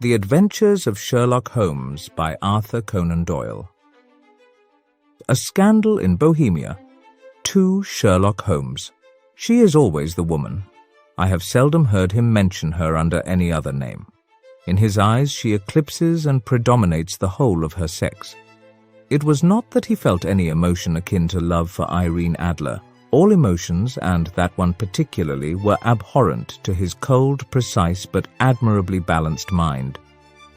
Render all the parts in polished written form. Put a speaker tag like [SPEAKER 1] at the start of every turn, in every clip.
[SPEAKER 1] The Adventures of Sherlock Holmes by Arthur Conan Doyle. A scandal in Bohemia. 2 Sherlock Holmes. She is always the woman. I have seldom heard him mention her under any other name. In his eyes she eclipses and predominates the whole of her sex. It was not that he felt any emotion akin to love for Irene Adler. All emotions, and that one particularly, were abhorrent to his cold, precise, but admirably balanced mind.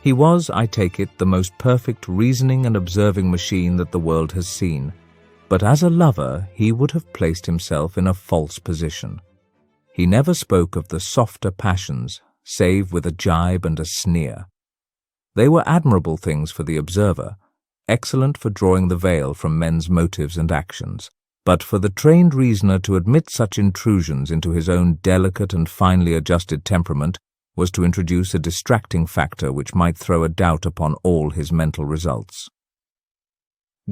[SPEAKER 1] He was, I take it, the most perfect reasoning and observing machine that the world has seen. But as a lover, he would have placed himself in a false position. He never spoke of the softer passions, save with a jibe and a sneer. They were admirable things for the observer, excellent for drawing the veil from men's motives and actions. But for the trained reasoner to admit such intrusions into his own delicate and finely adjusted temperament was to introduce a distracting factor which might throw a doubt upon all his mental results.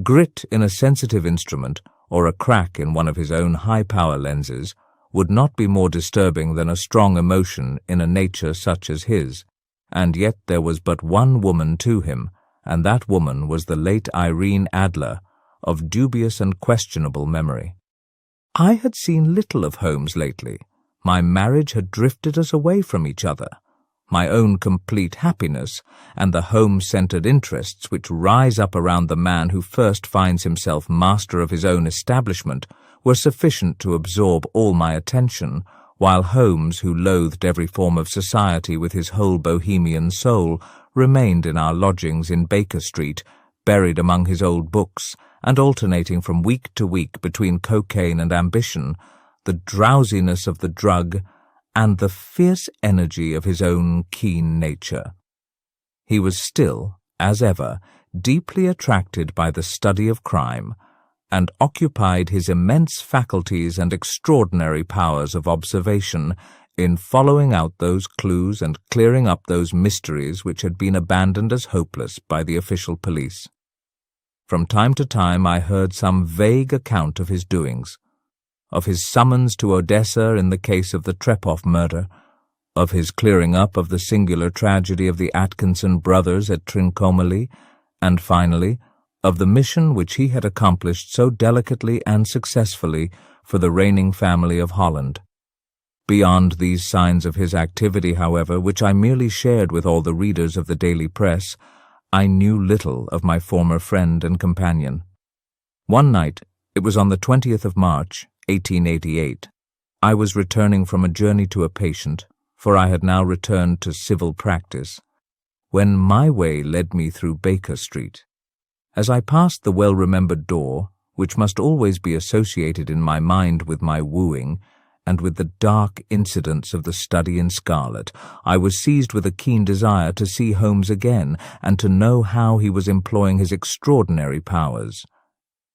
[SPEAKER 1] Grit in a sensitive instrument, or a crack in one of his own high-power lenses, would not be more disturbing than a strong emotion in a nature such as his, and yet there was but one woman to him, and that woman was the late Irene Adler, of dubious and questionable memory. I had seen little of Holmes lately. My marriage had drifted us away from each other. My own complete happiness and the home-centered interests which rise up around the man who first finds himself master of his own establishment were sufficient to absorb all my attention, while Holmes, who loathed every form of society with his whole Bohemian soul, remained in our lodgings in Baker Street, buried among his old books, and alternating from week to week between cocaine and ambition, the drowsiness of the drug, and the fierce energy of his own keen nature. He was still, as ever, deeply attracted by the study of crime, and occupied his immense faculties and extraordinary powers of observation in following out those clues and clearing up those mysteries which had been abandoned as hopeless by the official police. From time to time I heard some vague account of his doings, of his summons to Odessa in the case of the Trepoff murder, of his clearing up of the singular tragedy of the Atkinson brothers at Trincomalee, and finally, of the mission which he had accomplished so delicately and successfully for the reigning family of Holland. Beyond these signs of his activity, however, which I merely shared with all the readers of the daily press, I knew little of my former friend and companion. One night, it was on the 20th of March, 1888, I was returning from a journey to a patient, for I had now returned to civil practice, when my way led me through Baker Street. As I passed the well-remembered door, which must always be associated in my mind with my wooing, and with the dark incidents of the study in scarlet, I was seized with a keen desire to see Holmes again and to know how he was employing his extraordinary powers.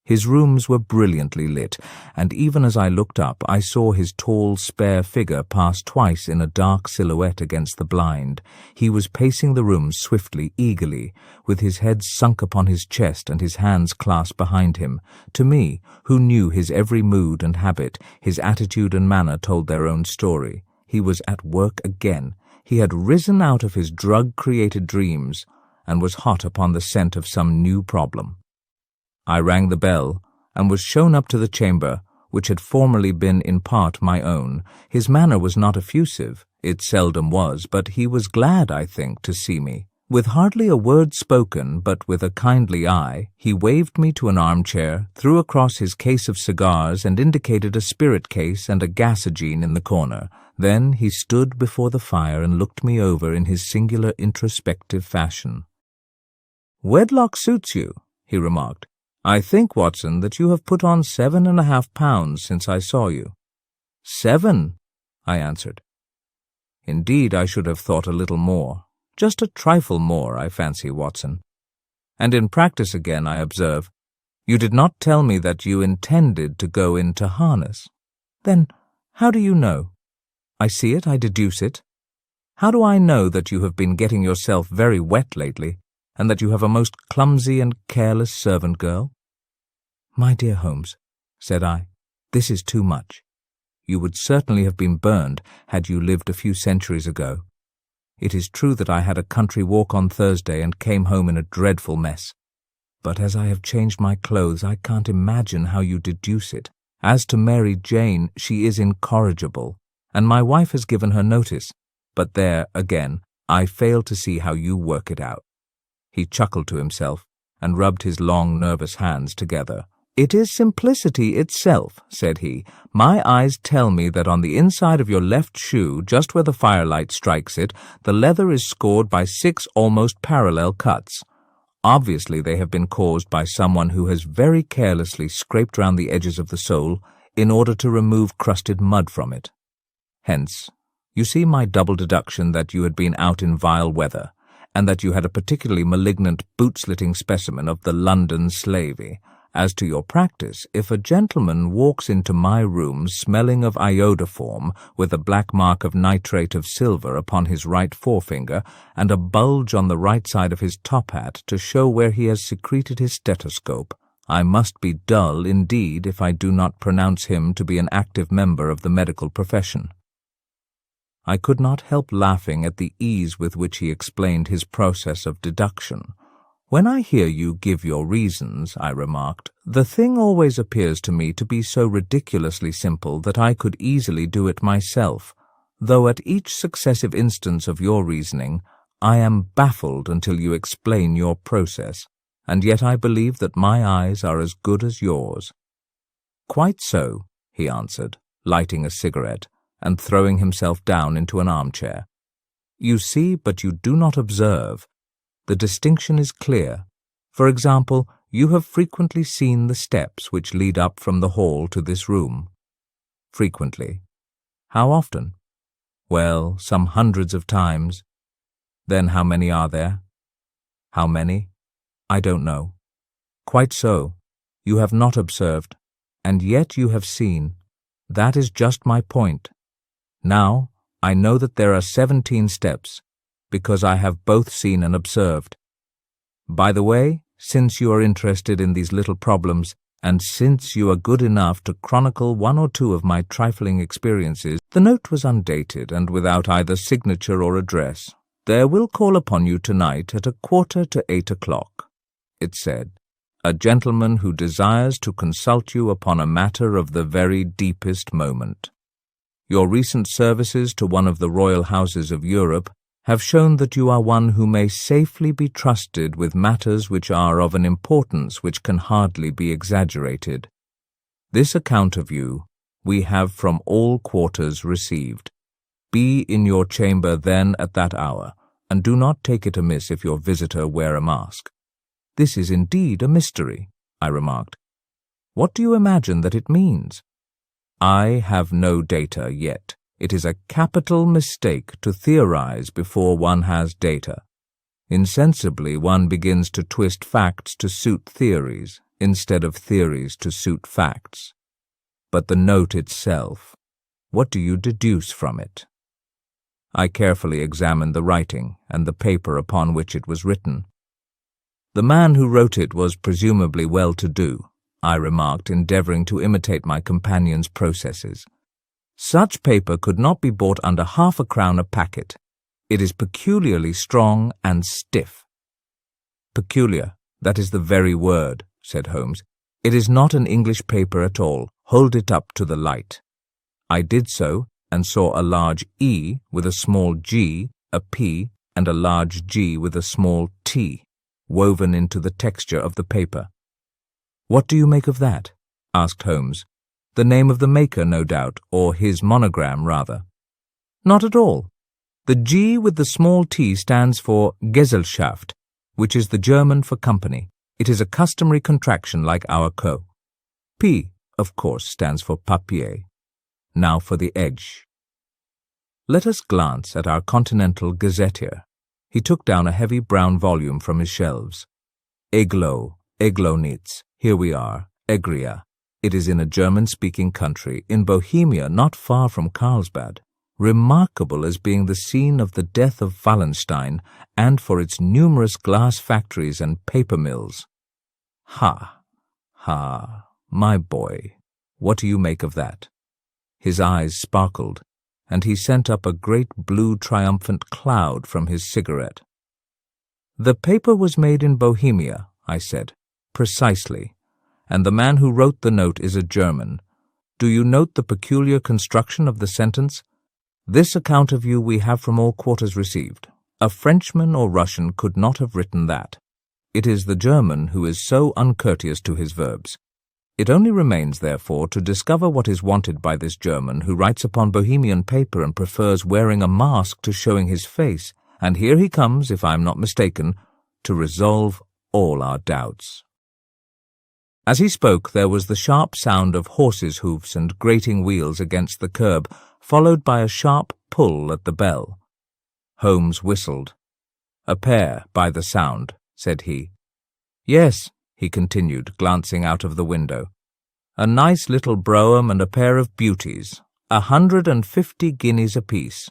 [SPEAKER 1] His rooms were brilliantly lit, and even as I looked up, I saw his tall, spare figure pass twice in a dark silhouette against the blind. He was pacing the room swiftly, eagerly, with his head sunk upon his chest and his hands clasped behind him. To me, who knew his every mood and habit, his attitude and manner told their own story. He was at work again. He had risen out of his drug-created dreams and was hot upon the scent of some new problem. I rang the bell, and was shown up to the chamber, which had formerly been in part my own. His manner was not effusive, it seldom was, but he was glad, I think, to see me. With hardly a word spoken, but with a kindly eye, he waved me to an armchair, threw across his case of cigars, and indicated a spirit case and a gasogene in the corner. Then he stood before the fire and looked me over in his singular introspective fashion. "Wedlock suits you," he remarked. "I think, Watson, that you have put on 7.5 pounds since I saw you." "7," I answered. "Indeed, I should have thought a little more. Just a trifle more, I fancy, Watson. And in practice again, I observe. You did not tell me that you intended to go into harness. Then how do you know? I see it, I deduce it. How do I know that you have been getting yourself very wet lately, and that you have a most clumsy and careless servant girl?" "My dear Holmes," said I, "this is too much. You would certainly have been burned had you lived a few centuries ago. It is true that I had a country walk on Thursday and came home in a dreadful mess. But as I have changed my clothes, I can't imagine how you deduce it. As to Mary Jane, she is incorrigible, and my wife has given her notice. But there, again, I fail to see how you work it out." He chuckled to himself and rubbed his long, nervous hands together. "It is simplicity itself," said he. "My eyes tell me that on the inside of your left shoe, just where the firelight strikes it, the leather is scored by 6 almost parallel cuts. Obviously, they have been caused by someone who has very carelessly scraped round the edges of the sole in order to remove crusted mud from it. Hence, you see my double deduction that you had been out in vile weather, and that you had a particularly malignant boot-slitting specimen of the London slavey. As to your practice, if a gentleman walks into my room smelling of iodoform, with a black mark of nitrate of silver upon his right forefinger, and a bulge on the right side of his top hat to show where he has secreted his stethoscope, I must be dull indeed if I do not pronounce him to be an active member of the medical profession." I could not help laughing at the ease with which he explained his process of deduction. "When I hear you give your reasons," I remarked, "the thing always appears to me to be so ridiculously simple that I could easily do it myself, though at each successive instance of your reasoning I am baffled until you explain your process, and yet I believe that my eyes are as good as yours." "Quite so," he answered, lighting a cigarette and throwing himself down into an armchair. "You see, but you do not observe. The distinction is clear. For example, you have frequently seen the steps which lead up from the hall to this room." "Frequently. How often?" "Well, some hundreds of times." "Then how many are there?" "How many? I don't know." "Quite so. You have not observed, and yet you have seen. That is just my point. Now, I know that there are 17 steps, because I have both seen and observed. By the way, since you are interested in these little problems, and since you are good enough to chronicle 1 or 2 of my trifling experiences," the note was undated and without either signature or address. "There will call upon you tonight at 7:45, it said, "a gentleman who desires to consult you upon a matter of the very deepest moment. Your recent services to one of the royal houses of Europe have shown that you are one who may safely be trusted with matters which are of an importance which can hardly be exaggerated. This account of you we have from all quarters received. Be in your chamber then at that hour, and do not take it amiss if your visitor wear a mask." "This is indeed a mystery," I remarked. "What do you imagine that it means?" "I have no data yet. It is a capital mistake to theorize before one has data. Insensibly, one begins to twist facts to suit theories, instead of theories to suit facts. But the note itself, what do you deduce from it?" I carefully examined the writing and the paper upon which it was written. "The man who wrote it was presumably well-to-do," I remarked, endeavoring to imitate my companion's processes. "Such paper could not be bought under half a crown a packet. It is peculiarly strong and stiff." "Peculiar, that is the very word," said Holmes. "It is not an English paper at all. Hold it up to the light." I did so, and saw a large E with a small g, a P, and a large G with a small T, woven into the texture of the paper. "What do you make of that?" asked Holmes. "The name of the maker, no doubt, or his monogram, rather." "Not at all. The G with the small t stands for Gesellschaft, which is the German for company. It is a customary contraction like our co. P, of course, stands for papier. Now for the edge. Let us glance at our Continental Gazetteer." He took down a heavy brown volume from his shelves. Eglonitz. Here we are, Egria. It is in a German-speaking country, in Bohemia, not far from Carlsbad, remarkable as being the scene of the death of Wallenstein, and for its numerous glass factories and paper mills. Ha, my boy, what do you make of that?" His eyes sparkled, and he sent up a great blue triumphant cloud from his cigarette. "The paper was made in Bohemia," I said. "Precisely. And the man who wrote the note is a German. Do you note the peculiar construction of the sentence? This account of you we have from all quarters received. A Frenchman or Russian could not have written that. It is the German who is so uncourteous to his verbs. It only remains, therefore, to discover what is wanted by this German who writes upon Bohemian paper and prefers wearing a mask to showing his face, and here he comes, if I am not mistaken, to resolve all our doubts." As he spoke, there was the sharp sound of horses' hoofs and grating wheels against the curb, followed by a sharp pull at the bell. Holmes whistled. "A pair, by the sound," said he. "Yes," he continued, glancing out of the window. "A nice little brougham and a pair of beauties, 150 guineas apiece.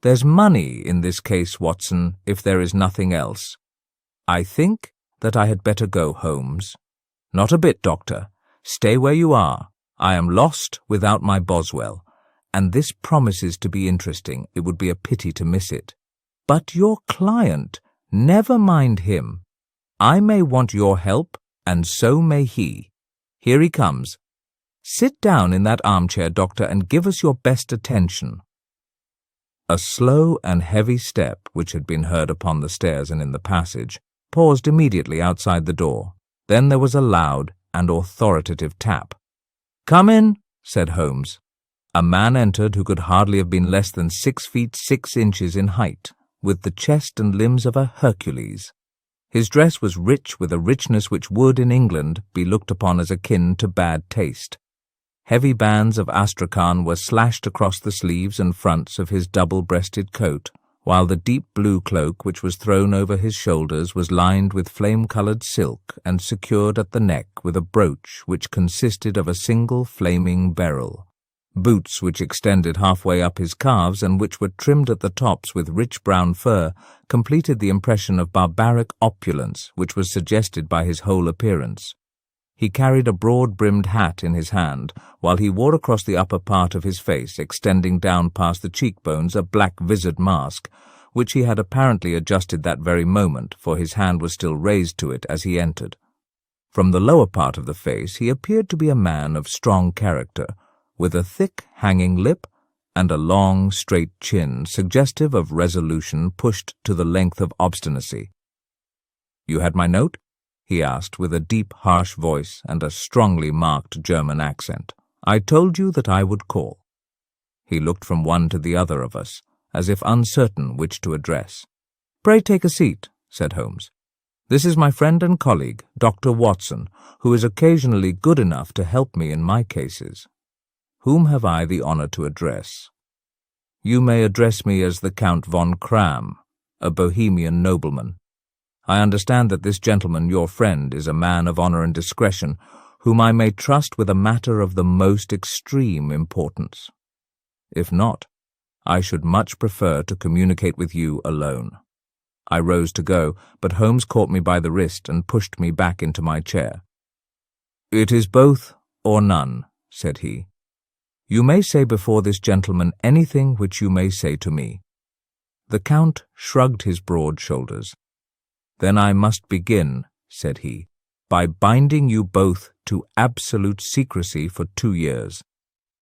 [SPEAKER 1] There's money in this case, Watson, if there is nothing else. I think that I had better go, Holmes." "Not a bit, Doctor. Stay where you are. I am lost without my Boswell, and this promises to be interesting. It would be a pity to miss it." "But your client, never mind him. I may want your help, and so may he. Here he comes. Sit down in that armchair, Doctor, and give us your best attention." A slow and heavy step, which had been heard upon the stairs and in the passage, paused immediately outside the door. Then there was a loud and authoritative tap. "Come in," said Holmes. A man entered who could hardly have been less than 6 feet 6 inches in height, with the chest and limbs of a Hercules. His dress was rich with a richness which would, in England, be looked upon as akin to bad taste. Heavy bands of astrakhan were slashed across the sleeves and fronts of his double-breasted coat, while the deep blue cloak which was thrown over his shoulders was lined with flame-coloured silk and secured at the neck with a brooch which consisted of a single flaming beryl. Boots which extended halfway up his calves and which were trimmed at the tops with rich brown fur completed the impression of barbaric opulence which was suggested by his whole appearance. He carried a broad-brimmed hat in his hand, while he wore across the upper part of his face, extending down past the cheekbones, a black vizard mask, which he had apparently adjusted that very moment, for his hand was still raised to it as he entered. From the lower part of the face he appeared to be a man of strong character, with a thick, hanging lip and a long, straight chin, suggestive of resolution pushed to the length of obstinacy. "You had my note?" he asked, with a deep, harsh voice and a strongly marked German accent. "I told you that I would call." He looked from one to the other of us, as if uncertain which to address. "Pray take a seat," said Holmes. "This is my friend and colleague, Dr. Watson, who is occasionally good enough to help me in my cases. Whom have I the honour to address?" "You may address me as the Count von Kram, a Bohemian nobleman. I understand that this gentleman, your friend, is a man of honour and discretion, whom I may trust with a matter of the most extreme importance. If not, I should much prefer to communicate with you alone." I rose to go, but Holmes caught me by the wrist and pushed me back into my chair. "It is both or none," said he. "You may say before this gentleman anything which you may say to me." The Count shrugged his broad shoulders. "Then I must begin," said he, "by binding you both to absolute secrecy for 2 years.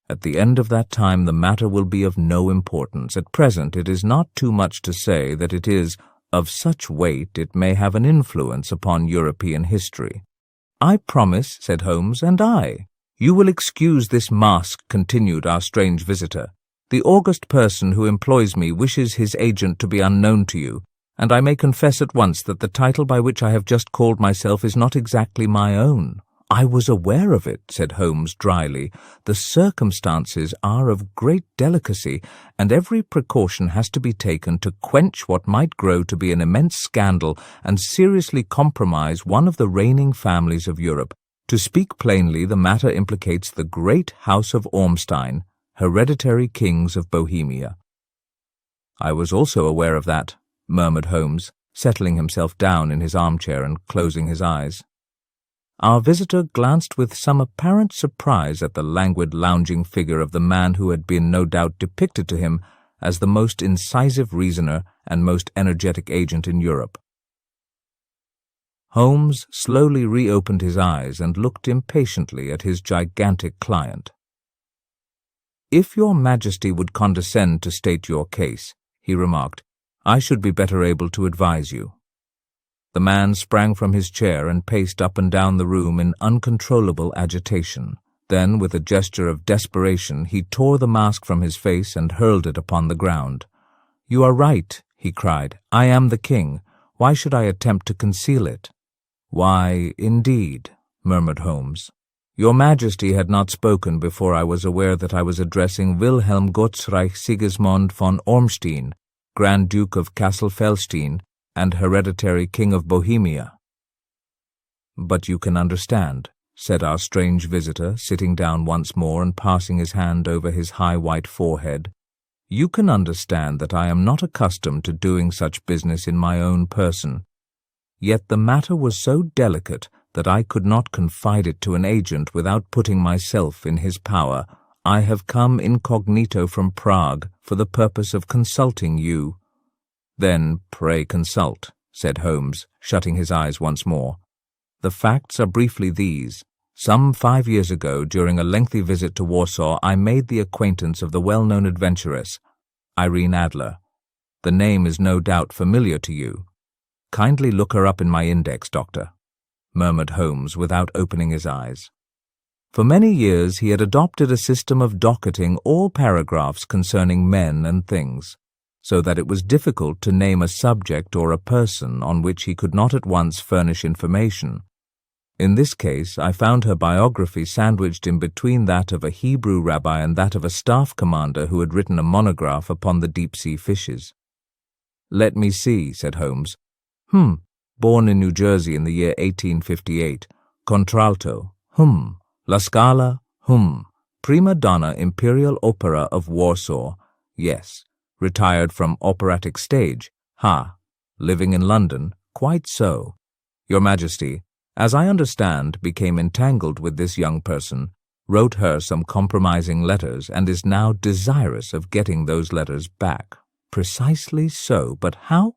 [SPEAKER 1] At the end of that time the matter will be of no importance. At present it is not too much to say that it is of such weight it may have an influence upon European history." "I promise," said Holmes, "and I." "You will excuse this mask," continued our strange visitor. "The august person who employs me wishes his agent to be unknown to you, and I may confess at once that the title by which I have just called myself is not exactly my own." "I was aware of it," said Holmes dryly. "The circumstances are of great delicacy, and every precaution has to be taken to quench what might grow to be an immense scandal and seriously compromise one of the reigning families of Europe. To speak plainly, the matter implicates the great House of Ormstein, hereditary kings of Bohemia." "I was also aware of that," murmured Holmes, settling himself down in his armchair and closing his eyes. Our visitor glanced with some apparent surprise at the languid, lounging figure of the man who had been no doubt depicted to him as the most incisive reasoner and most energetic agent in Europe. Holmes slowly reopened his eyes and looked impatiently at his gigantic client. "If your Majesty would condescend to state your case," he remarked, "I should be better able to advise you." The man sprang from his chair and paced up and down the room in uncontrollable agitation. Then, with a gesture of desperation, he tore the mask from his face and hurled it upon the ground. "You are right," he cried. "I am the king. Why should I attempt to conceal it?" "Why, indeed," murmured Holmes. "Your Majesty had not spoken before I was aware that I was addressing Wilhelm Gottsreich Sigismund von Ormstein, Grand Duke of Kassel-Felstein, and hereditary King of Bohemia." "But you can understand," said our strange visitor, sitting down once more and passing his hand over his high white forehead. "You can understand that I am not accustomed to doing such business in my own person. Yet the matter was so delicate that I could not confide it to an agent without putting myself in his power. I have come incognito from Prague for the purpose of consulting you." "Then pray consult," said Holmes, shutting his eyes once more. "The facts are briefly these. Some 5 years ago, during a lengthy visit to Warsaw, I made the acquaintance of the well-known adventuress, Irene Adler. The name is no doubt familiar to you. Kindly look her up in my index, Doctor," murmured Holmes without opening his eyes. For many years he had adopted a system of docketing all paragraphs concerning men and things, so that it was difficult to name a subject or a person on which he could not at once furnish information. In this case, I found her biography sandwiched in between that of a Hebrew rabbi and that of a staff commander who had written a monograph upon the deep-sea fishes. "Let me see," said Holmes. Born in New Jersey in the year 1858. Contralto. La Scala. Prima donna Imperial Opera of Warsaw. Yes. Retired from operatic stage. Living in London. Quite so. Your Majesty, as I understand, became entangled with this young person, wrote her some compromising letters, and is now desirous of getting those letters back." "Precisely so, but how?"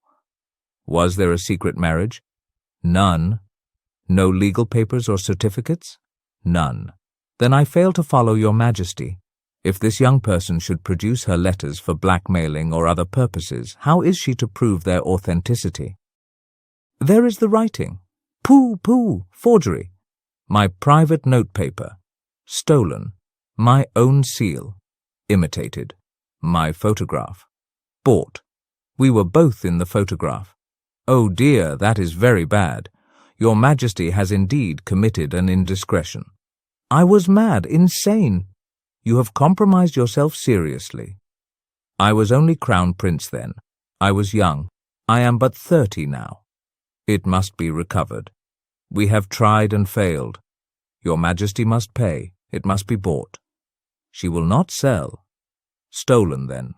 [SPEAKER 1] "Was there a secret marriage?" "None." "No legal papers or certificates?" "None." "Then I fail to follow your Majesty. If this young person should produce her letters for blackmailing or other purposes, how is she to prove their authenticity?" "There is the writing." Pooh, forgery." "My private notepaper." "Stolen." "My own seal." "Imitated." "My photograph." "Bought." "We were both in the photograph." "Oh dear, that is very bad. Your Majesty has indeed committed an indiscretion." "I was mad, insane." "You have compromised yourself seriously." "I was only Crown Prince then. I was young. I am but 30 now. It must be recovered. We have tried and failed. Your Majesty must pay. It must be bought." "She will not sell." "Stolen, then."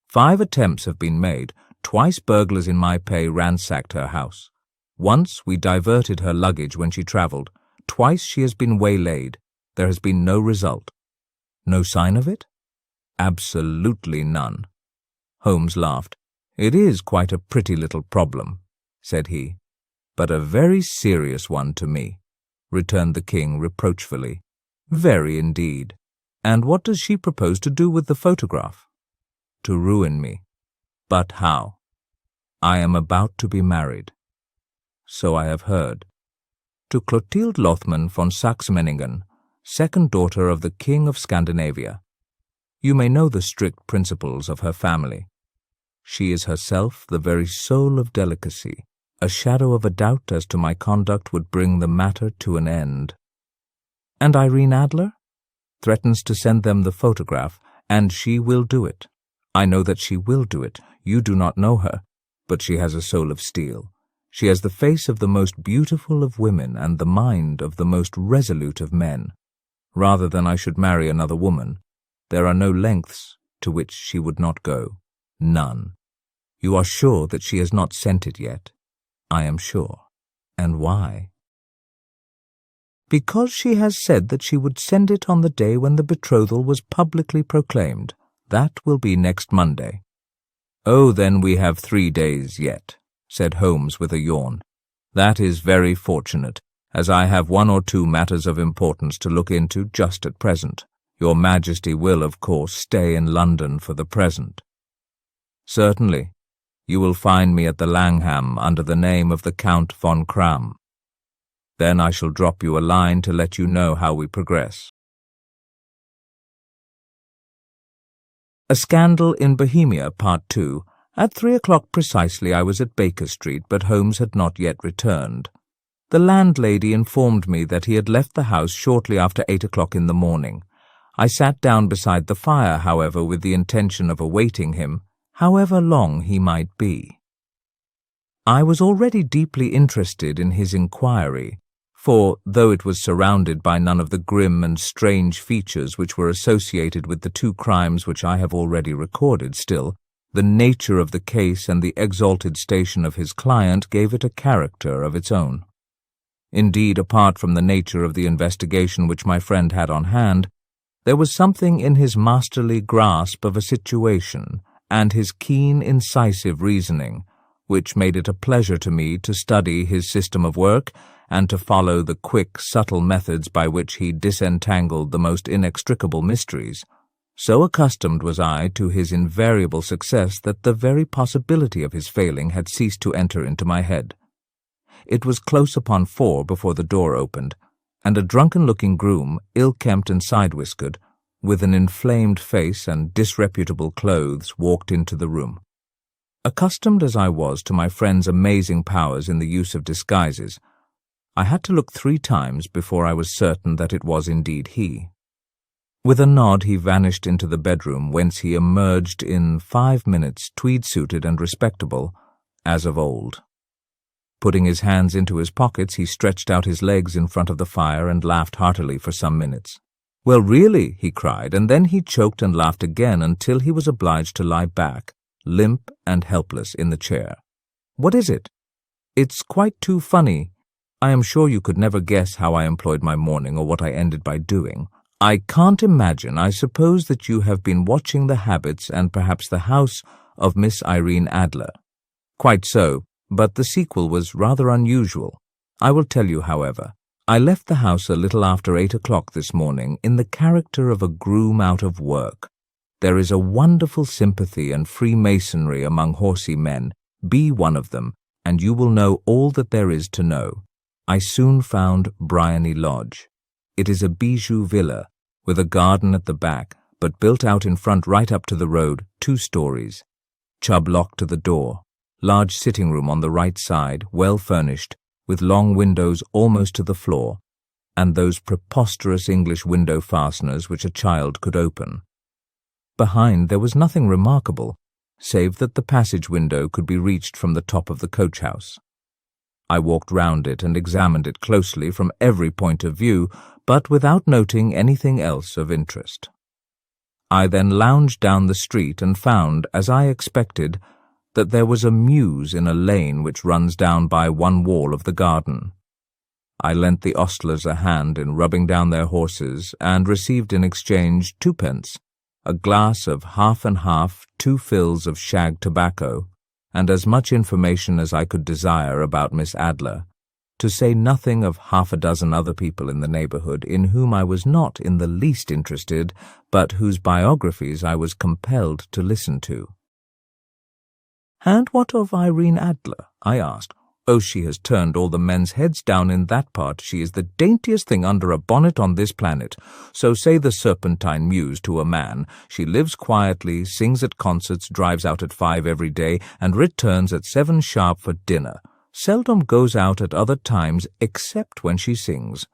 [SPEAKER 1] 5 attempts have been made. Twice burglars in my pay ransacked her house. Once we diverted her luggage when she travelled. Twice she has been waylaid. There has been no result." "No sign of it?" "Absolutely none." Holmes laughed. "It is quite a pretty little problem," said he. "But a very serious one to me," returned the king reproachfully. "Very indeed. And what does she propose to do with the photograph?" "To ruin me." "But how?" "I am about to be married." "So I have heard." "To Clotilde Lothman von Saxe-Meiningen, second daughter of the King of Scandinavia. You may know the strict principles of her family. She is herself the very soul of delicacy. A shadow of a doubt as to my conduct would bring the matter to an end." "And Irene Adler?" "Threatens to send them the photograph, and she will do it. I know that she will do it. You do not know her, but she has a soul of steel. She has the face of the most beautiful of women and the mind of the most resolute of men. Rather than I should marry another woman, there are no lengths to which she would not go. None. You are sure that she has not sent it yet?" "I am sure." "And why?" because she has said that she would send it on the day when the betrothal was publicly proclaimed. That will be next Monday." "Oh, then we have 3 days yet," said Holmes with a yawn. "That is very fortunate, as I have 1 or 2 matters of importance to look into just at present. Your Majesty will, of course, stay in London for the present." "Certainly. You will find me at the Langham under the name of the Count von Kram. Then I shall drop you a line to let you know how we progress." A Scandal in Bohemia, Part 2. At 3 o'clock precisely I was at Baker Street, but Holmes had not yet returned. The landlady informed me that he had left the house shortly after 8 o'clock in the morning. I sat down beside the fire, however, with the intention of awaiting him, however long he might be. I was already deeply interested in his inquiry, for, though it was surrounded by none of the grim and strange features which were associated with the 2 crimes which I have already recorded, still, the nature of the case and the exalted station of his client gave it a character of its own. Indeed, apart from the nature of the investigation which my friend had on hand, there was something in his masterly grasp of a situation and his keen, incisive reasoning, which made it a pleasure to me to study his system of work and to follow the quick, subtle methods by which he disentangled the most inextricable mysteries. So accustomed was I to his invariable success that the very possibility of his failing had ceased to enter into my head. It was close upon 4 before the door opened, and a drunken-looking groom, ill-kempt and side-whiskered, with an inflamed face and disreputable clothes, walked into the room. Accustomed as I was to my friend's amazing powers in the use of disguises, I had to look 3 times before I was certain that it was indeed he. With a nod he vanished into the bedroom, whence he emerged in 5 minutes, tweed-suited and respectable, as of old. Putting his hands into his pockets, he stretched out his legs in front of the fire and laughed heartily for some minutes. "Well, really," he cried, and then he choked and laughed again until he was obliged to lie back, limp and helpless, in the chair. "What is it?" "It's quite too funny. I am sure you could never guess how I employed my morning or what I ended by doing. I can't imagine. I suppose that you have been watching the habits and perhaps the house of Miss Irene Adler." "Quite so, but the sequel was rather unusual. I will tell you, however. I left the house a little after 8 o'clock this morning in the character of a groom out of work. There is a wonderful sympathy and freemasonry among horsey men. Be one of them, and you will know all that there is to know. I soon found Briony Lodge. It is a bijou villa, with a garden at the back, but built out in front right up to the road, 2 stories. Chubb lock to the door. Large sitting room on the right side, well furnished, with long windows almost to the floor, and those preposterous English window fasteners which a child could open. Behind there was nothing remarkable, save that the passage window could be reached from the top of the coach-house. I walked round it and examined it closely from every point of view, but without noting anything else of interest. I then lounged down the street and found, as I expected, that there was a mews in a lane which runs down by one wall of the garden. I lent the ostlers a hand in rubbing down their horses, and received in exchange 2d, a glass of half and half, 2 fills of shag tobacco, and as much information as I could desire about Miss Adler, to say nothing of half a dozen other people in the neighbourhood in whom I was not in the least interested, but whose biographies I was compelled to listen to. "And what of Irene Adler?" I asked. "Oh, she has turned all the men's heads down in that part. She is the daintiest thing under a bonnet on this planet. So say the Serpentine Mews to a man. She lives quietly, sings at concerts, drives out at 5 every day, and returns at 7 sharp for dinner. Seldom goes out at other times except when she sings.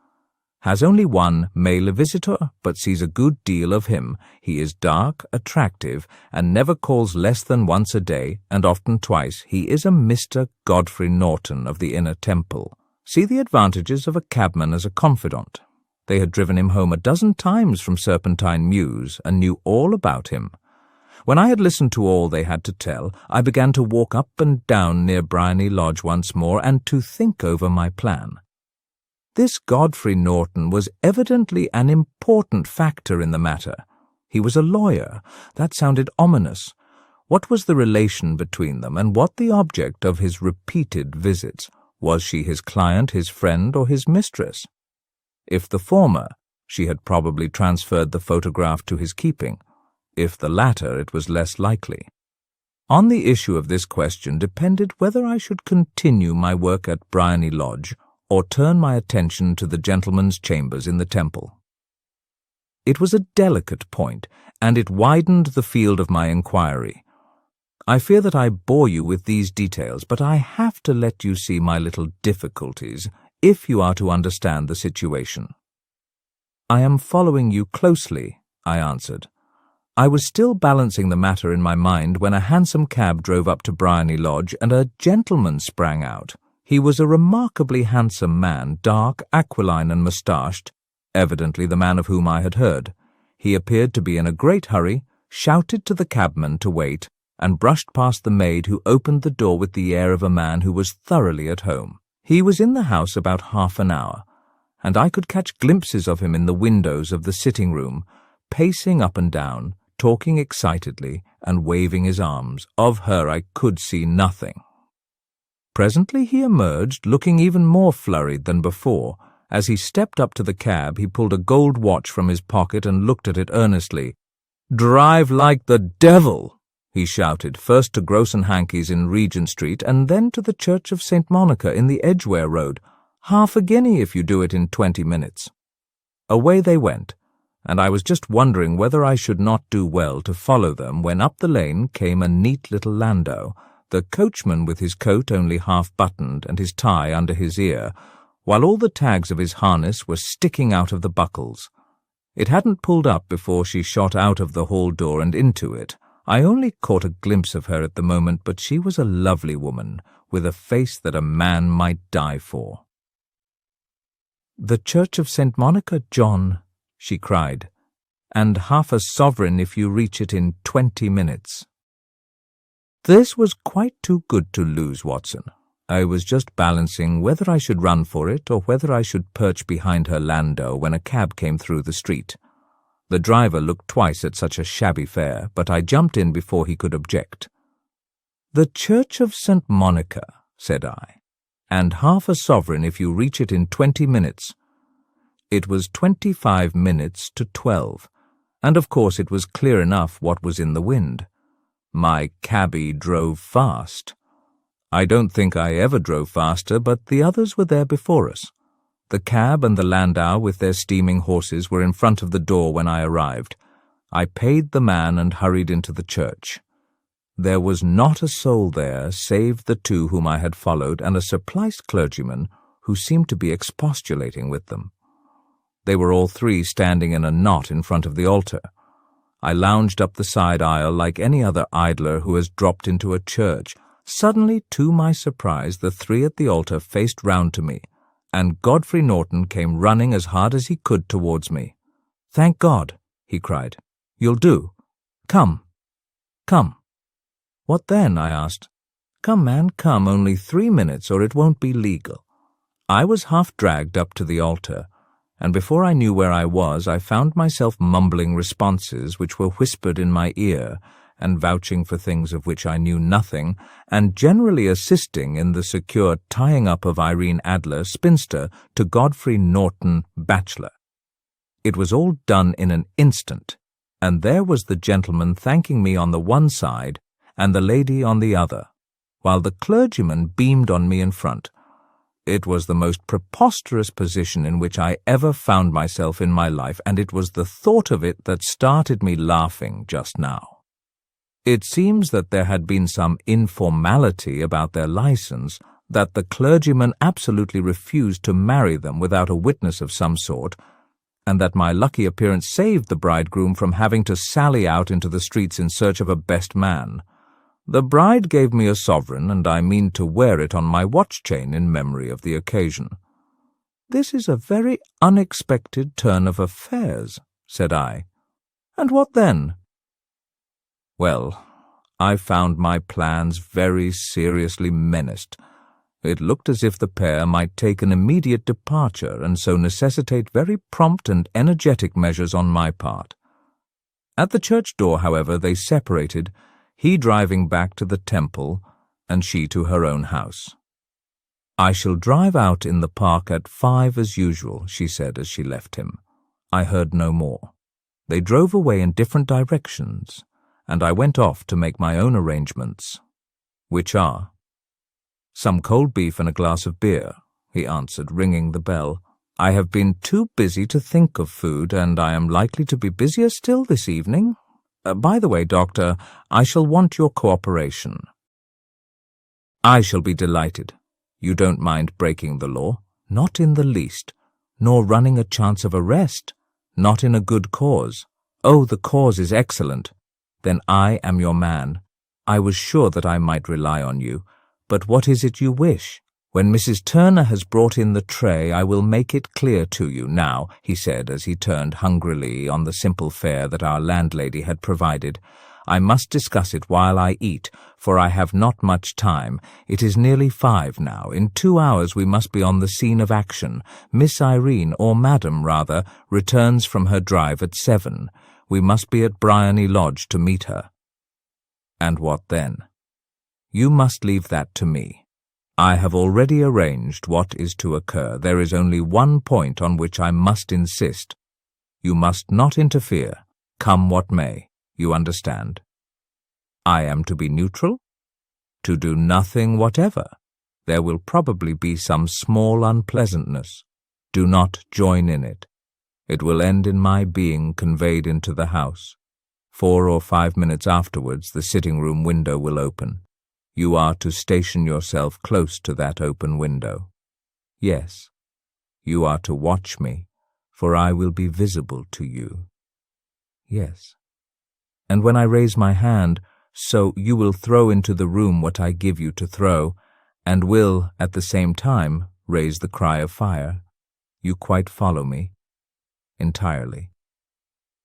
[SPEAKER 1] Has only 1 male visitor, but sees a good deal of him. He is dark, attractive, and never calls less than once a day, and often twice. He is a Mr. Godfrey Norton of the Inner Temple. See the advantages of a cabman as a confidant. They had driven him home a dozen times from Serpentine Mews, and knew all about him. When I had listened to all they had to tell, I began to walk up and down near Briony Lodge once more, and to think over my plan. This Godfrey Norton was evidently an important factor in the matter. He was a lawyer. That sounded ominous. What was the relation between them, and what the object of his repeated visits? Was she his client, his friend, or his mistress? If the former, she had probably transferred the photograph to his keeping. If the latter, it was less likely. On the issue of this question depended whether I should continue my work at Briony Lodge or turn my attention to the gentleman's chambers in the Temple. It was a delicate point, and it widened the field of my inquiry. I fear that I bore you with these details, but I have to let you see my little difficulties if you are to understand the situation. I am following you closely, I answered. I was still balancing the matter in my mind when a hansom cab drove up to Briony Lodge and a gentleman sprang out. He was a remarkably handsome man, dark, aquiline and moustached, evidently the man of whom I had heard. He appeared to be in a great hurry, shouted to the cabman to wait, and brushed past the maid who opened the door with the air of a man who was thoroughly at home. He was in the house about half an hour, and I could catch glimpses of him in the windows of the sitting-room, pacing up and down, talking excitedly and waving his arms. Of her I could see nothing. Presently he emerged, looking even more flurried than before. As he stepped up to the cab, he pulled a gold watch from his pocket and looked at it earnestly. "Drive like the devil!" he shouted, first to Gross & Hankey's in Regent Street and then to the Church of St. Monica in the Edgware Road. "Half a guinea if you do it in 20 minutes. Away they went, and I was just wondering whether I should not do well to follow them when up the lane came a neat little landau, the coachman with his coat only half buttoned and his tie under his ear, while all the tags of his harness were sticking out of the buckles. It hadn't pulled up before she shot out of the hall door and into it. I only caught a glimpse of her at the moment, but she was a lovely woman, with a face that a man might die for. "The Church of St. Monica, John," she cried, "and half a sovereign if you reach it in 20 minutes. This was quite too good to lose, Watson. I was just balancing whether I should run for it or whether I should perch behind her landau when a cab came through the street. The driver looked twice at such a shabby fare, but I jumped in before he could object. "The Church of St. Monica," said I, "and half a sovereign if you reach it in 20 minutes. It was 25 minutes to 12, and of course it was clear enough what was in the wind. My cabby drove fast. I don't think I ever drove faster, but the others were there before us. The cab and the landau with their steaming horses were in front of the door when I arrived. I paid the man and hurried into the church. There was not a soul there save the two whom I had followed and a surpliced clergyman who seemed to be expostulating with them. They were all three standing in a knot in front of the altar. I lounged up the side aisle like any other idler who has dropped into a church. Suddenly, to my surprise, the three at the altar faced round to me, and Godfrey Norton came running as hard as he could towards me. "Thank God," he cried. "You'll do. Come. Come." "What then?" I asked. "Come, man, come, only 3 minutes, or it won't be legal." I was half dragged up to the altar, and before I knew where I was, I found myself mumbling responses which were whispered in my ear, and vouching for things of which I knew nothing, and generally assisting in the secure tying up of Irene Adler, spinster, to Godfrey Norton, bachelor. It was all done in an instant, and there was the gentleman thanking me on the one side and the lady on the other, while the clergyman beamed on me in front. It was the most preposterous position in which I ever found myself in my life, and it was the thought of it that started me laughing just now. It seems that there had been some informality about their license, that the clergyman absolutely refused to marry them without a witness of some sort, and that my lucky appearance saved the bridegroom from having to sally out into the streets in search of a best man. The bride gave me a sovereign, and I mean to wear it on my watch-chain in memory of the occasion. "This is a very unexpected turn of affairs," said I. "And what then?" "Well, I found my plans very seriously menaced, It looked as if the pair might take an immediate departure and so necessitate very prompt and energetic measures on my part. At the church door, however, they separated, he driving back to the temple and she to her own house. "I shall drive out in the park at 5 as usual," she said as she left him. I heard no more. They drove away in different directions, and I went off to make my own arrangements, which are some cold beef and a glass of beer, he answered, ringing the bell. "I have been too busy to think of food, and I am likely to be busier still this evening. By the way, Doctor, I shall want your cooperation." "I shall be delighted. You don't mind breaking the law?" "Not in the least. Nor running a chance of arrest?" "Not in a good cause." "Oh, the cause is excellent. Then I am your man. I was sure that I might rely on you. But what is it you wish?" "When Mrs. Turner has brought in the tray, I will make it clear to you now," he said as he turned hungrily on the simple fare that our landlady had provided. "I must discuss it while I eat, for I have not much time. It is nearly 5 now. In 2 hours we must be on the scene of action. Miss Irene, or Madam rather, returns from her drive at 7. We must be at Bryony Lodge to meet her." "And what then?" "You must leave that to me. I have already arranged what is to occur. There is only one point on which I must insist. You must not interfere, come what may. You understand?" "I am to be neutral?" "To do nothing whatever. There will probably be some small unpleasantness. Do not join in it. It will end in my being conveyed into the house. 4 or 5 minutes afterwards the sitting-room window will open. You are to station yourself close to that open window. Yes, you are to watch me, for I will be visible to you. Yes. And when I raise my hand, so you will throw into the room what I give you to throw, and will, at the same time, raise the cry of fire. You quite follow me?" "Entirely."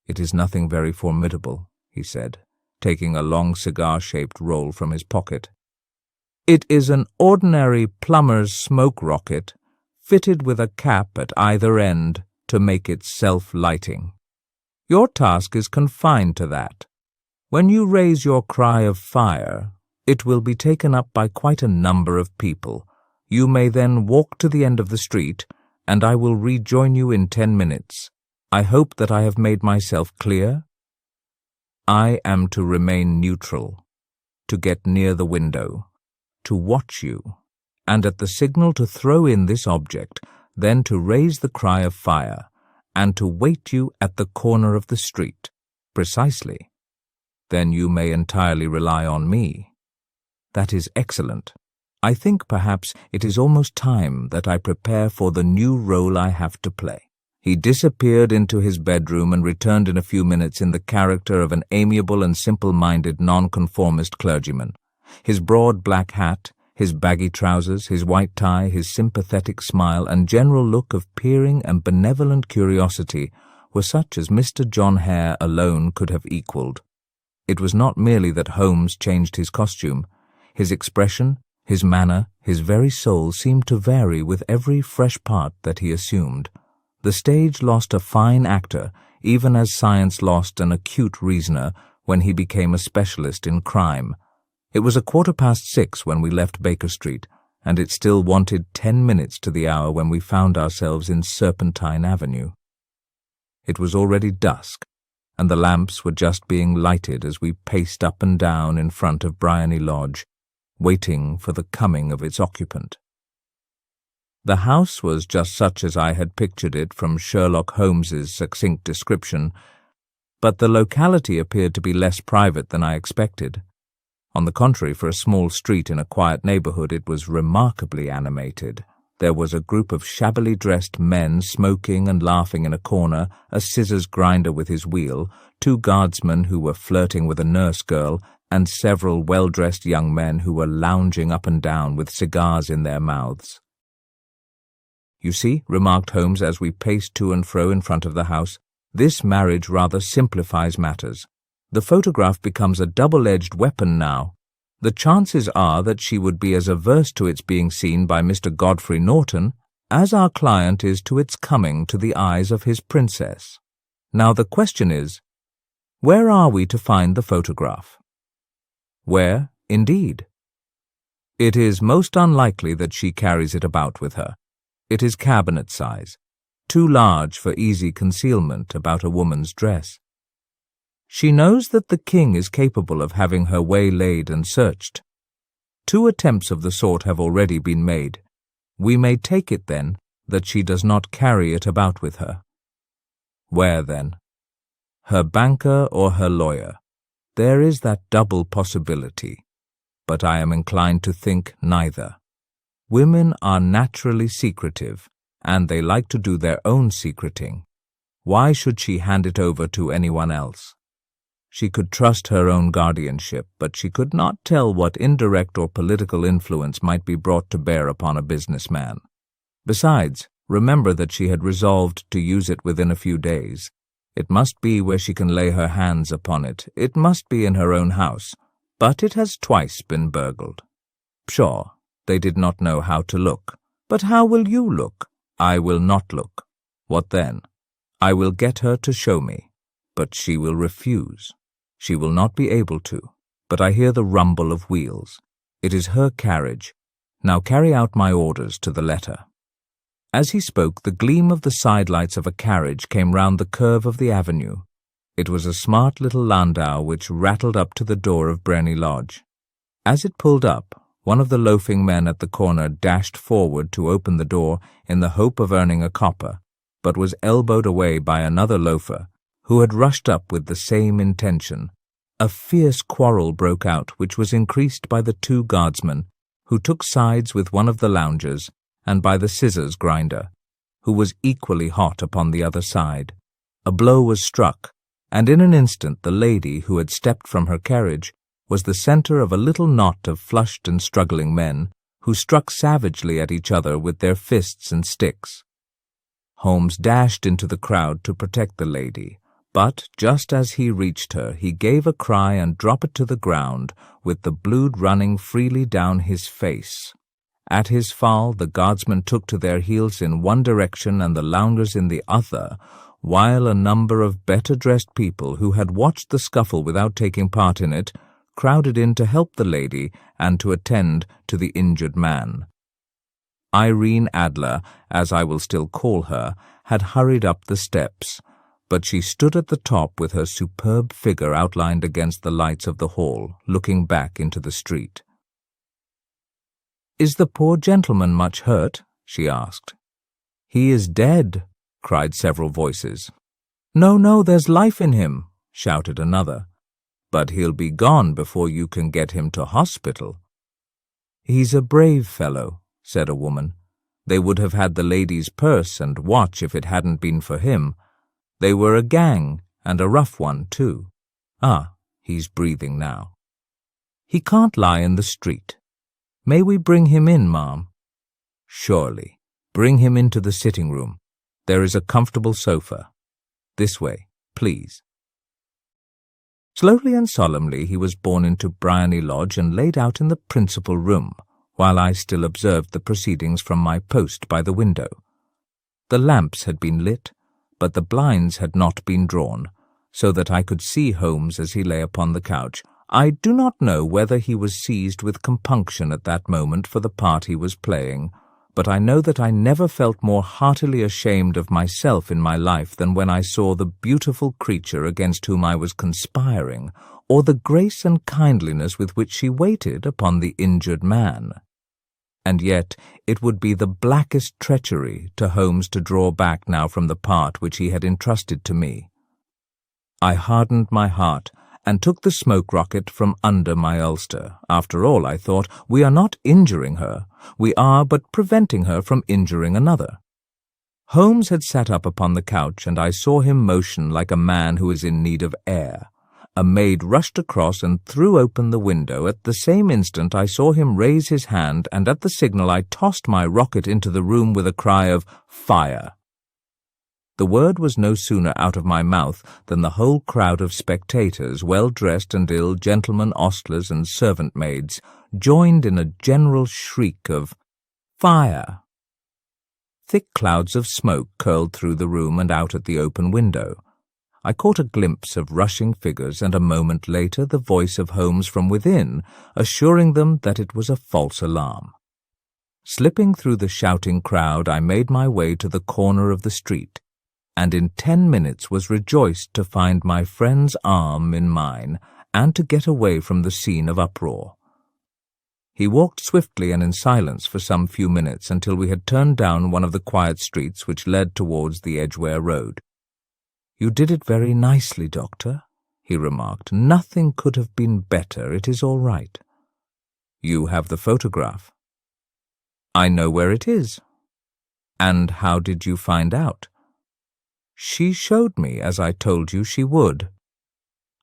[SPEAKER 1] "It is nothing very formidable," he said, taking a long cigar-shaped roll from his pocket. "It is an ordinary plumber's smoke rocket, fitted with a cap at either end to make it self-lighting. Your task is confined to that. When you raise your cry of fire, it will be taken up by quite a number of people. You may then walk to the end of the street, and I will rejoin you in 10 minutes. I hope that I have made myself clear? I am to remain neutral, to get near the window, to watch you, and at the signal to throw in this object, then to raise the cry of fire, and to wait you at the corner of the street." "Precisely. Then you may entirely rely on me." "That is excellent. I think perhaps it is almost time that I prepare for the new role I have to play." He disappeared into his bedroom and returned in a few minutes in the character of an amiable and simple-minded nonconformist clergyman. His broad black hat, his baggy trousers, his white tie, his sympathetic smile, and general look of peering and benevolent curiosity were such as Mr. John Hare alone could have equalled. It was not merely that Holmes changed his costume. His expression, his manner, his very soul seemed to vary with every fresh part that he assumed. The stage lost a fine actor, even as science lost an acute reasoner when he became a specialist in crime. It was 6:15 when we left Baker Street, and it still wanted 10 minutes to the hour when we found ourselves in Serpentine Avenue. It was already dusk, and the lamps were just being lighted as we paced up and down in front of Bryony Lodge, waiting for the coming of its occupant. The house was just such as I had pictured it from Sherlock Holmes's succinct description, but the locality appeared to be less private than I expected. On the contrary, for a small street in a quiet neighborhood, it was remarkably animated. There was a group of shabbily dressed men smoking and laughing in a corner, a scissors grinder with his wheel, 2 guardsmen who were flirting with a nurse girl, and several well-dressed young men who were lounging up and down with cigars in their mouths. "You see," remarked Holmes as we paced to and fro in front of the house, "this marriage rather simplifies matters. The photograph becomes a double-edged weapon now. The chances are that she would be as averse to its being seen by Mr. Godfrey Norton as our client is to its coming to the eyes of his princess. Now the question is, where are we to find the photograph? Where, indeed? It is most unlikely that she carries it about with her. It is cabinet size, too large for easy concealment about a woman's dress. She knows that the king is capable of having her waylaid and searched. 2 attempts of the sort have already been made. We may take it, then, that she does not carry it about with her. Where, then? Her banker or her lawyer? There is that double possibility, but I am inclined to think neither. Women are naturally secretive, and they like to do their own secreting. Why should she hand it over to anyone else? She could trust her own guardianship, but she could not tell what indirect or political influence might be brought to bear upon a businessman. Besides, remember that she had resolved to use it within a few days. It must be where she can lay her hands upon it. It must be in her own house, but it has twice been burgled. Pshaw, they did not know how to look. But how will you look? I will not look. What then? I will get her to show me, but she will refuse. She will not be able to, but I hear the rumble of wheels. It is her carriage. Now carry out my orders to the letter." As he spoke, the gleam of the sidelights of a carriage came round the curve of the avenue. It was a smart little landau which rattled up to the door of Brenny Lodge. As it pulled up, one of the loafing men at the corner dashed forward to open the door in the hope of earning a copper, but was elbowed away by another loafer, who had rushed up with the same intention. A fierce quarrel broke out, which was increased by the 2 guardsmen, who took sides with one of the loungers, and by the scissors grinder, who was equally hot upon the other side. A blow was struck, and in an instant the lady, who had stepped from her carriage, was the centre of a little knot of flushed and struggling men, who struck savagely at each other with their fists and sticks. Holmes dashed into the crowd to protect the lady, but just as he reached her, he gave a cry and dropped to the ground, with the blood running freely down his face. At his fall, the guardsmen took to their heels in one direction and the loungers in the other, while a number of better-dressed people, who had watched the scuffle without taking part in it, crowded in to help the lady and to attend to the injured man. Irene Adler, as I will still call her, had hurried up the steps, but she stood at the top with her superb figure outlined against the lights of the hall, looking back into the street. "Is the poor gentleman much hurt?" she asked. "He is dead," cried several voices. "No, no, there's life in him," shouted another. "But he'll be gone before you can get him to hospital." "He's a brave fellow," said a woman. "They would have had the lady's purse and watch if it hadn't been for him. They were a gang, and a rough one, too. Ah, he's breathing now. He can't lie in the street. May we bring him in, ma'am?" "Surely. Bring him into the sitting-room. There is a comfortable sofa. This way, please." Slowly and solemnly he was borne into Bryony Lodge and laid out in the principal room, while I still observed the proceedings from my post by the window. The lamps had been lit, but the blinds had not been drawn, so that I could see Holmes as he lay upon the couch. I do not know whether he was seized with compunction at that moment for the part he was playing, but I know that I never felt more heartily ashamed of myself in my life than when I saw the beautiful creature against whom I was conspiring, or the grace and kindliness with which she waited upon the injured man. And yet it would be the blackest treachery to Holmes to draw back now from the part which he had entrusted to me. I hardened my heart and took the smoke rocket from under my ulster. After all, I thought, we are not injuring her. We are but preventing her from injuring another. Holmes had sat up upon the couch, and I saw him motion like a man who is in need of air. A maid rushed across and threw open the window. At the same instant I saw him raise his hand, and at the signal I tossed my rocket into the room with a cry of "Fire!" The word was no sooner out of my mouth than the whole crowd of spectators, well-dressed and ill, gentlemen, ostlers, and servant-maids, joined in a general shriek of "Fire!" Thick clouds of smoke curled through the room and out at the open window. I caught a glimpse of rushing figures, and a moment later the voice of Holmes from within, assuring them that it was a false alarm. Slipping through the shouting crowd, I made my way to the corner of the street, and in 10 minutes was rejoiced to find my friend's arm in mine, and to get away from the scene of uproar. He walked swiftly and in silence for some few minutes until we had turned down one of the quiet streets which led towards the Edgware Road. "You did it very nicely, Doctor," he remarked. "Nothing could have been better. It is all right." "You have the photograph." "I know where it is." "And how did you find out?" "She showed me, as I told you she would."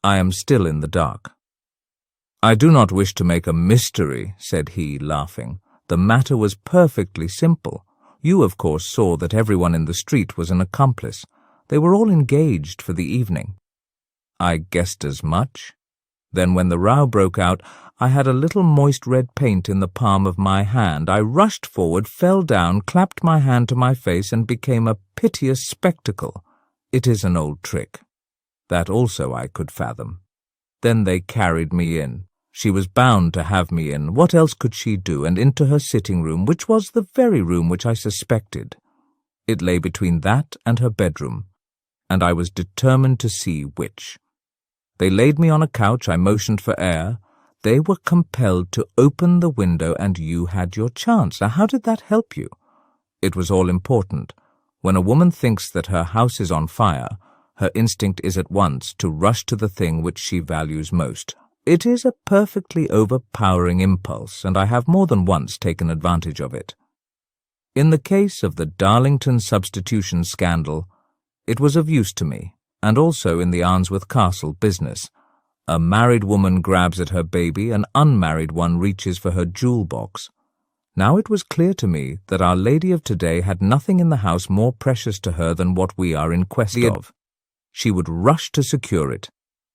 [SPEAKER 1] "I am still in the dark." "I do not wish to make a mystery," said he, laughing. "The matter was perfectly simple. You, of course, saw that everyone in the street was an accomplice. They were all engaged for the evening." "I guessed as much." "Then when the row broke out, I had a little moist red paint in the palm of my hand. I rushed forward, fell down, clapped my hand to my face, and became a piteous spectacle. It is an old trick. That also I could fathom. Then they carried me in. She was bound to have me in. What else could she do? And into her sitting room, which was the very room which I suspected. It lay between that and her bedroom, and I was determined to see which. They laid me on a couch. I motioned for air. They were compelled to open the window, and you had your chance. Now, how did that help you? It was all important. When a woman thinks that her house is on fire, her instinct is at once to rush to the thing which she values most. It is a perfectly overpowering impulse, and I have more than once taken advantage of it. In the case of the Darlington substitution scandal, it was of use to me, and also in the Arnsworth Castle business. A married woman grabs at her baby, an unmarried one reaches for her jewel box. Now it was clear to me that Our Lady of today had nothing in the house more precious to her than what we are in quest of. She would rush to secure it.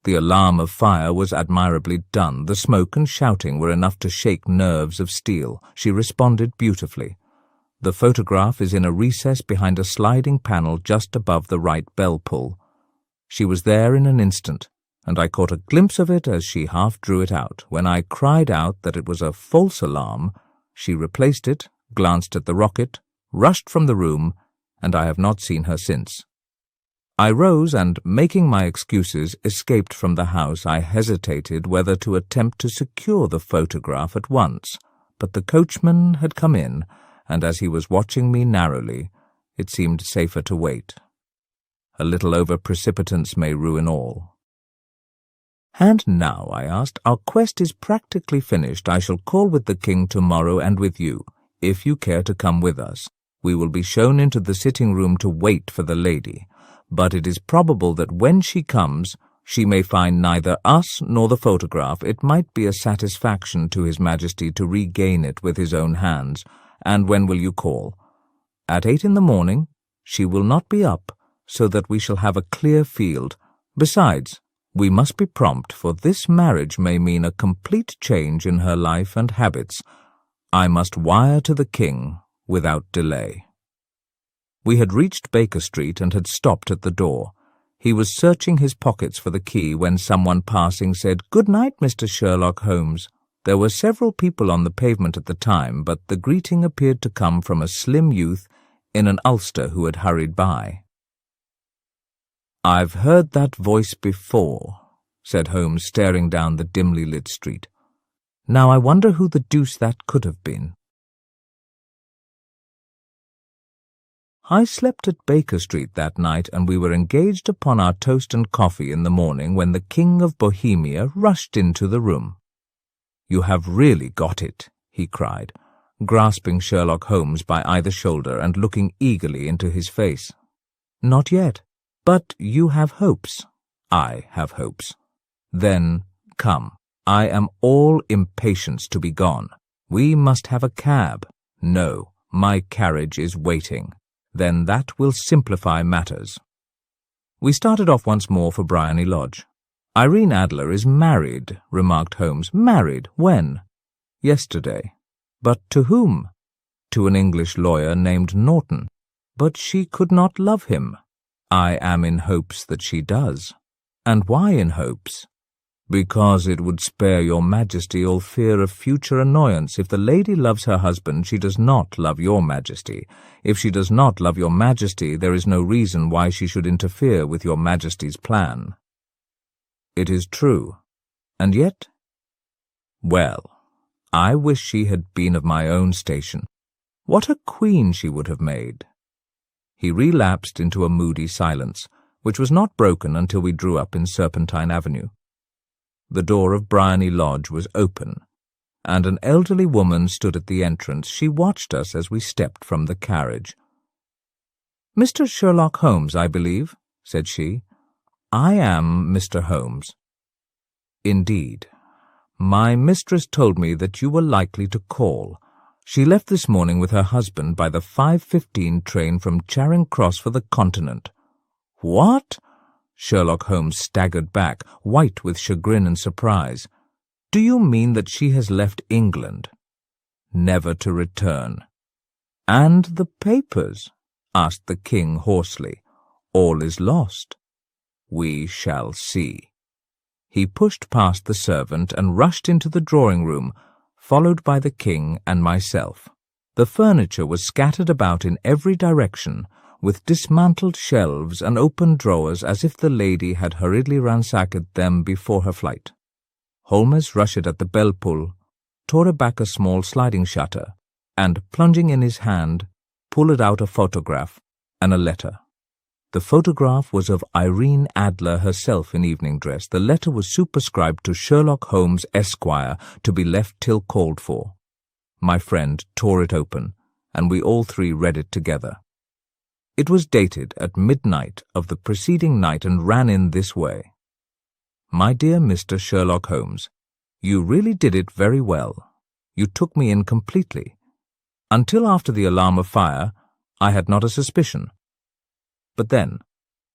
[SPEAKER 1] The alarm of fire was admirably done. The smoke and shouting were enough to shake nerves of steel. She responded beautifully. The photograph is in a recess behind a sliding panel just above the right bell pull. She was there in an instant, and I caught a glimpse of it as she half drew it out. When I cried out that it was a false alarm, she replaced it, glanced at the rocket, rushed from the room, and I have not seen her since. I rose and, making my excuses, escaped from the house. I hesitated whether to attempt to secure the photograph at once, but the coachman had come in, and as he was watching me narrowly, it seemed safer to wait. A little over-precipitance may ruin all. "And now," I asked, "our quest is practically finished. I shall call with the king tomorrow and with you, if you care to come with us. We will be shown into the sitting-room to wait for the lady. But it is probable that when she comes, she may find neither us nor the photograph. It might be a satisfaction to His Majesty to regain it with his own hands. And when will you call?" "At 8 in the morning. She will not be up, so that we shall have a clear field. Besides, we must be prompt, for this marriage may mean a complete change in her life and habits. I must wire to the king without delay." We had reached Baker Street and had stopped at the door. He was searching his pockets for the key when someone passing said, "Good night, Mr. Sherlock Holmes." There were several people on the pavement at the time, but the greeting appeared to come from a slim youth in an ulster who had hurried by. "I've heard that voice before," said Holmes, staring down the dimly lit street. "Now I wonder who the deuce that could have been." I slept at Baker Street that night, and we were engaged upon our toast and coffee in the morning when the King of Bohemia rushed into the room. "You have really got it," he cried, grasping Sherlock Holmes by either shoulder and looking eagerly into his face. "Not yet. But you have hopes." "I have hopes." "Then come. I am all impatience to be gone. We must have a cab." "No, my carriage is waiting." Then that will simplify matters." We started off once more for Briony Lodge. "Irene Adler is married," remarked Holmes. "Married? When?" "Yesterday." "But to whom?" "To an English lawyer named Norton." "But she could not love him." "I am in hopes that she does." "And why in hopes?" "Because it would spare your Majesty all fear of future annoyance. If the lady loves her husband, she does not love your Majesty. If she does not love your Majesty, there is no reason why she should interfere with your Majesty's plan." "It is true. And yet—" "Well, I wish she had been of my own station. What a queen she would have made." He relapsed into a moody silence, which was not broken until we drew up in Serpentine Avenue. The door of Briony Lodge was open, and an elderly woman stood at the entrance. She watched us as we stepped from the carriage. "Mr. Sherlock Holmes, I believe," said she. "I am Mr. Holmes." "Indeed. My mistress told me that you were likely to call. She left this morning with her husband by the 5:15 train from Charing Cross for the Continent." "What?" Sherlock Holmes staggered back, white with chagrin and surprise. "Do you mean that she has left England?" "Never to return." "And the papers?" asked the king hoarsely. "All is lost." "We shall see." He pushed past the servant and rushed into the drawing-room, followed by the king and myself. The furniture was scattered about in every direction, with dismantled shelves and open drawers, as if the lady had hurriedly ransacked them before her flight. Holmes rushed at the bell-pull, tore back a small sliding shutter, and, plunging in his hand, pulled out a photograph and a letter. The photograph was of Irene Adler herself in evening dress. The letter was superscribed to Sherlock Holmes, Esquire, to be left till called for. My friend tore it open, and we all three read it together. It was dated at midnight of the preceding night and ran in this way: "My dear Mr. Sherlock Holmes, you really did it very well. You took me in completely. Until after the alarm of fire, I had not a suspicion. But then,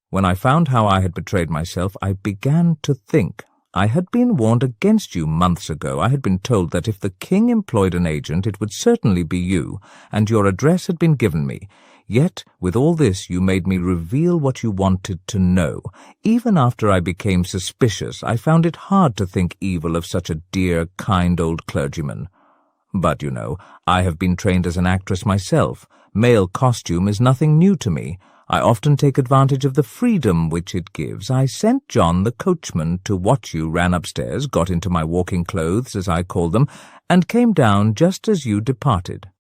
[SPEAKER 1] when I found how I had betrayed myself, I began to think. I had been warned against you months ago. I had been told that if the king employed an agent, it would certainly be you, and your address had been given me. Yet, with all this, you made me reveal what you wanted to know. Even after I became suspicious, I found it hard to think evil of such a dear, kind old clergyman. But, you know, I have been trained as an actress myself. Male costume is nothing new to me. I often take advantage of the freedom which it gives. I sent John, the coachman, to watch you, ran upstairs, got into my walking clothes, as I call them, and came down just as you departed.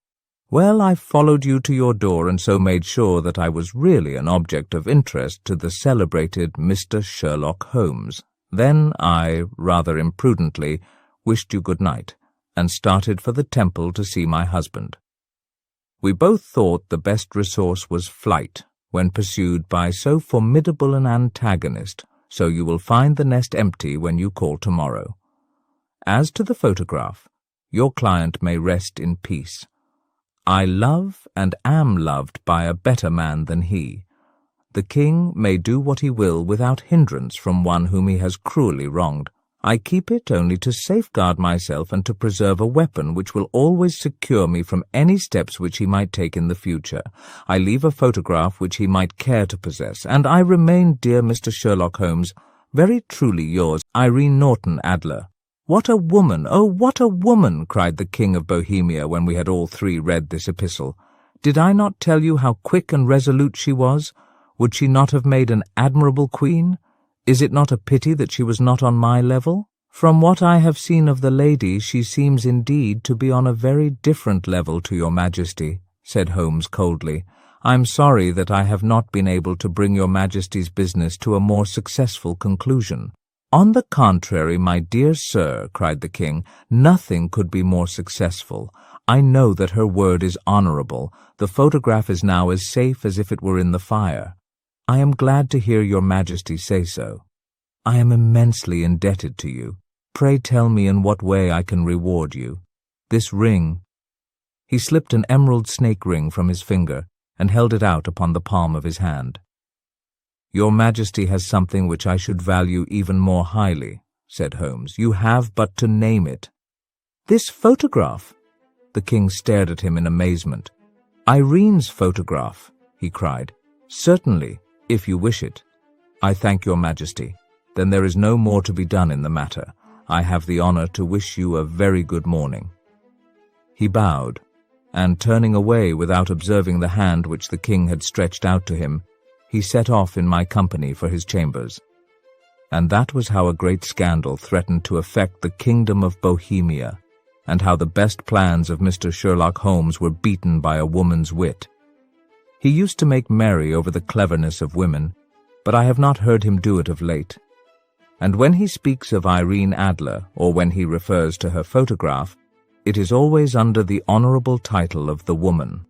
[SPEAKER 1] Well, I followed you to your door, and so made sure that I was really an object of interest to the celebrated Mr. Sherlock Holmes. Then I, rather imprudently, wished you good night, and started for the Temple to see my husband. We both thought the best resource was flight, when pursued by so formidable an antagonist, so you will find the nest empty when you call tomorrow. As to the photograph, your client may rest in peace. I love and am loved by a better man than he. The king may do what he will without hindrance from one whom he has cruelly wronged. I keep it only to safeguard myself and to preserve a weapon which will always secure me from any steps which he might take in the future. I leave a photograph which he might care to possess, and I remain, dear Mr. Sherlock Holmes, very truly yours, Irene Norton Adler. What a woman! Oh, what a woman! Cried the King of Bohemia when we had all three read this epistle. Did I not tell you how quick and resolute she was? Would she not have made an admirable queen? Is it not a pity that she was not on my level? From what I have seen of the lady, she seems indeed to be on a very different level to your Majesty, said Holmes coldly. I'm sorry that I have not been able to bring your Majesty's business to a more successful conclusion. On the contrary, my dear sir, cried the king, nothing could be more successful. I know that her word is honorable. The photograph is now as safe as if it were in the fire. I am glad to hear your Majesty say so. I am immensely indebted to you. Pray tell me in what way I can reward you. This ring—" He slipped an emerald snake ring from his finger and held it out upon the palm of his hand. "Your Majesty has something which I should value even more highly," said Holmes. "You have but to name it." "This photograph!" The king stared at him in amazement. "Irene's photograph," he cried. "Certainly, if you wish it." "I thank your Majesty. Then there is no more to be done in the matter. I have the honor to wish you a very good morning." He bowed, and turning away without observing the hand which the king had stretched out to him, he set off in my company for his chambers. And that was how a great scandal threatened to affect the kingdom of Bohemia, and how the best plans of Mr. Sherlock Holmes were beaten by a woman's wit. He used to make merry over the cleverness of women, but I have not heard him do it of late. And when he speaks of Irene Adler, or when he refers to her photograph, it is always under the honorable title of the woman.